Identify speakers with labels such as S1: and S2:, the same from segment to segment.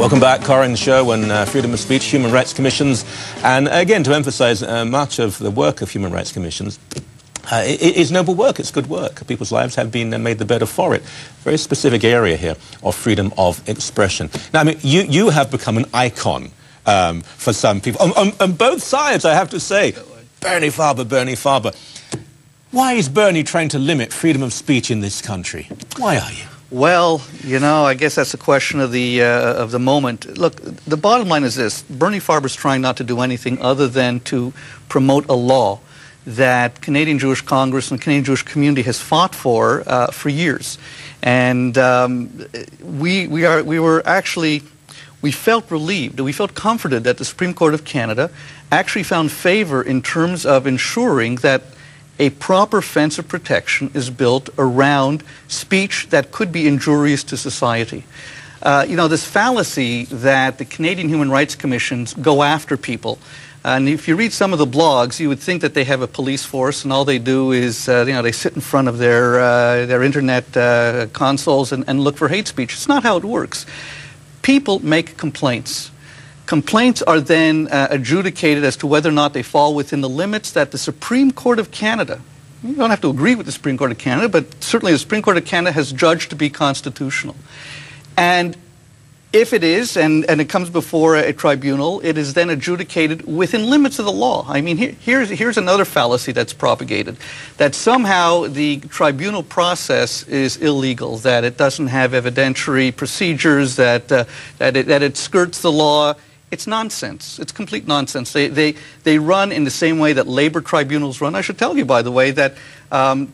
S1: Welcome back, Coren show on freedom of speech, human rights commissions, and again to emphasise much of the work of human rights commissions is noble work, it's good work. People's lives have been made the better for it. Very specific area here of freedom of expression. Now, I mean, you have become an icon for some people, on both sides, I have to say. Bernie Farber, Bernie Farber. Why is Bernie trying to limit freedom of speech in this country? Why are you?
S2: Well, you know, I guess that's a question of the moment. Look, the bottom line is this. Bernie Farber's trying not to do anything other than to promote a law that Canadian Jewish Congress and the Canadian Jewish community has fought for years. And we felt relieved, we felt comforted that the Supreme Court of Canada actually found favor in terms of ensuring that a proper fence of protection is built around speech that could be injurious to society. You know, this fallacy that the Canadian Human Rights Commissions go after people. And if you read some of the blogs, you would think that they have a police force and all they do is, you know, they sit in front of their internet consoles and look for hate speech. It's not how it works. People make complaints. Complaints are then adjudicated as to whether or not they fall within the limits that the Supreme Court of Canada, you don't have to agree with the Supreme Court of Canada, but certainly the Supreme Court of Canada has judged to be constitutional. And if it is, and it comes before a tribunal, it is then adjudicated within limits of the law. I mean, here's another fallacy that's propagated, that somehow the tribunal process is illegal, that it doesn't have evidentiary procedures, that it skirts the law. It's nonsense. It's complete nonsense. They run in the same way that labor tribunals run. I should tell you, by the way, that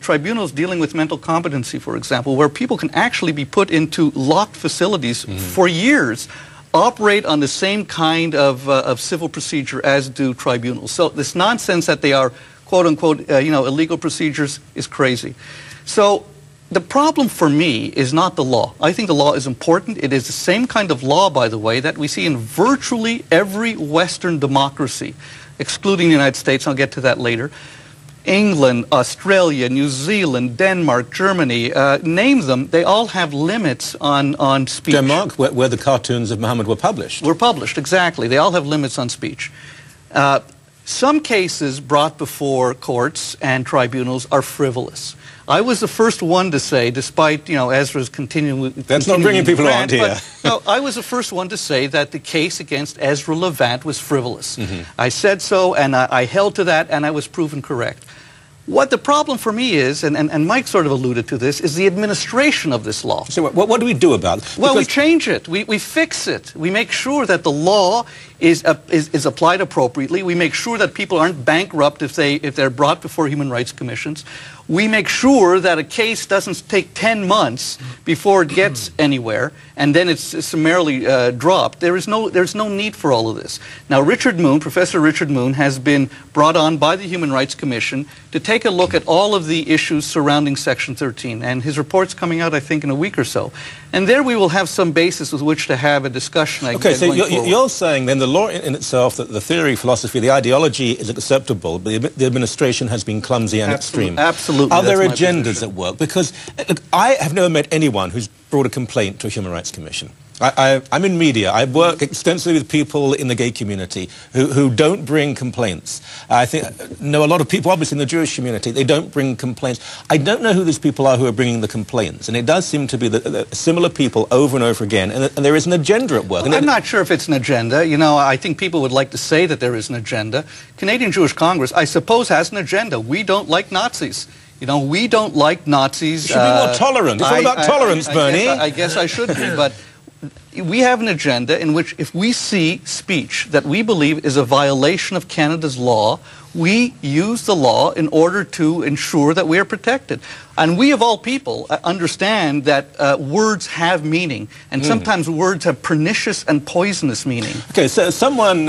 S2: tribunals dealing with mental competency, for example, where people can actually be put into locked facilities for years, operate on the same kind of civil procedure as do tribunals. So this nonsense that they are, quote unquote, you know, illegal procedures is crazy. So the problem for me is not the law. I think the law is important. It is the same kind of law, by the way, that we see in virtually every Western democracy, excluding the United States. I'll get to that later. England, Australia, New Zealand, Denmark, Germany, name them, they all have limits on speech.
S1: Denmark, where the cartoons of Muhammad were published.
S2: Were published, exactly. They all have limits on speech. Some cases brought before courts and tribunals are frivolous. I was the first one to say, despite, you know, Ezra's continuing...
S1: That's not bringing people around here.
S2: No, I was the first one to say that the case against Ezra Levant was frivolous. I said so, and I held to that, and I was proven correct. What the problem for me is, and Mike sort of alluded to this, is the administration of this law.
S1: So what do we do about it?
S2: Well, we change it. We fix it. We make sure that the law is applied appropriately. We make sure that people aren't bankrupt if they're brought before human rights commissions. We make sure that a case doesn't take 10 months before it gets anywhere, and then it's summarily dropped. There's no need for all of this. Now, Richard Moon, Professor Richard Moon, has been brought on by the Human Rights Commission to take a look at all of the issues surrounding Section 13, and his report's coming out, I think, in a week or so. And there we will have some basis with which to have a discussion.
S1: Okay, so you're saying then the law in itself, that the theory, philosophy, the ideology is acceptable, but the administration has been clumsy and extreme.
S2: Absolutely.
S1: Are there agendas at work? Because look, I have never met anyone who's brought a complaint to a Human Rights Commission. I'm in media. I work extensively with people in the gay community who don't bring complaints. I know a lot of people, obviously, in the Jewish community. They don't bring complaints. I don't know who these people are who are bringing the complaints. And it does seem to be the similar people over and over again. And there is an agenda at work.
S2: Well, I'm not sure if it's an agenda. You know, I think people would like to say that there is an agenda. Canadian Jewish Congress, I suppose, has an agenda. We don't like Nazis. You know, we don't like Nazis.
S1: You should be more tolerant. It's all about tolerance, Bernie.
S2: I guess I should be, but we have an agenda in which if we see speech that we believe is a violation of Canada's law, we use the law in order to ensure that we are protected. And we, of all people, understand that words have meaning, and sometimes words have pernicious and poisonous meaning.
S1: Okay, so someone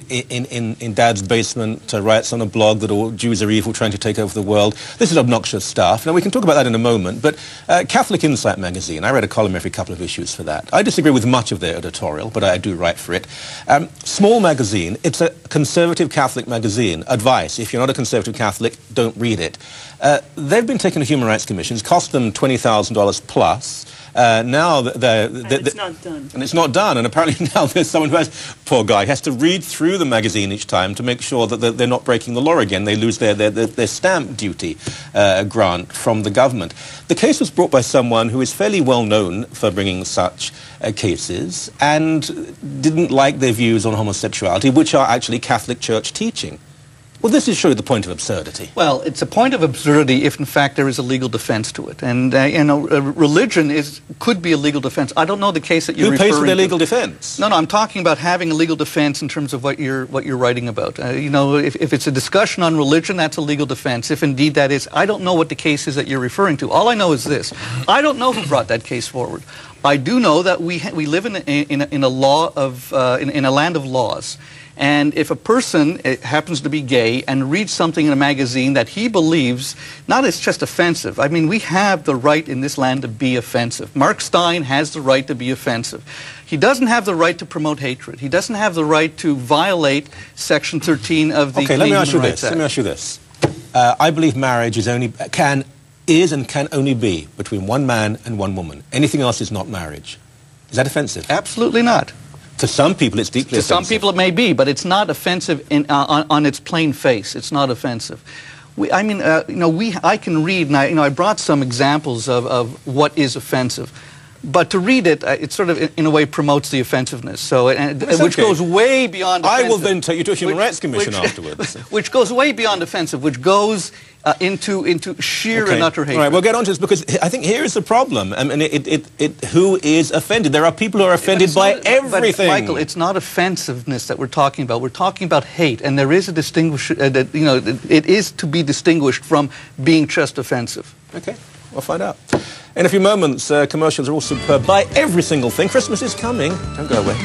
S1: in Dad's basement writes on a blog that all Jews are evil, trying to take over the world. This is obnoxious stuff. Now, we can talk about that in a moment, but Catholic Insight magazine, I read a column every couple of issues for that. I disagree with much of their editorial, but I do write for it. Small magazine, it's a conservative Catholic magazine. Advice, if you're not a conservative Catholic, don't read it. They've been taken to human rights commissions, cost them $20,000 plus. Now,
S3: it's not done.
S1: And it's not done. And apparently now there's someone who has, poor guy, has to read through the magazine each time to make sure that they're not breaking the law again. They lose their stamp duty grant from the government. The case was brought by someone who is fairly well known for bringing such cases and didn't like their views on homosexuality, which are actually Catholic Church teaching. Well, this is surely the point of absurdity.
S2: Well, it's a point of absurdity if, in fact, there is a legal defense to it. And, religion could be a legal defense. I don't know the case that you're referring to.
S1: Who pays for their legal defense?
S2: No, I'm talking about having a legal defense in terms of what you're writing about. If it's a discussion on religion, that's a legal defense. If indeed that is, I don't know what the case is that you're referring to. All I know is this. I don't know who brought that case forward. I do know that we live in a land of laws. And if a person happens to be gay and reads something in a magazine that he believes, not as just offensive. I mean, we have the right in this land to be offensive. Mark Stein has the right to be offensive. He doesn't have the right to promote hatred. He doesn't have the right to violate Section 13 of the
S1: Okay, let me ask you
S2: Rights
S1: this.
S2: Act.
S1: Let me ask you this. I believe marriage is and can only be between one man and one woman. Anything else is not marriage. Is that offensive?
S2: Absolutely not.
S1: To some people, it's deeply offensive.
S2: To some people, it may be, but it's not offensive on its plain face. It's not offensive. I can read, and I brought some examples of what is offensive. But to read it, it sort of, in a way, promotes the offensive-ness. So, which goes way beyond offensive.
S1: I will then take you to a Human Rights Commission afterwards.
S2: Which goes way beyond offensive, which goes into sheer and utter hatred.
S1: All right, we'll get on to this, because I think here is the problem. I mean, who is offended? There are people who are offended by everything.
S2: But, Michael, it's not offensiveness that we're talking about. We're talking about hate, and there is a it is to be distinguished from being just offensive.
S1: Okay, we'll find out. In a few moments, commercials are all superb. Buy every single thing. Christmas is coming. Don't go away.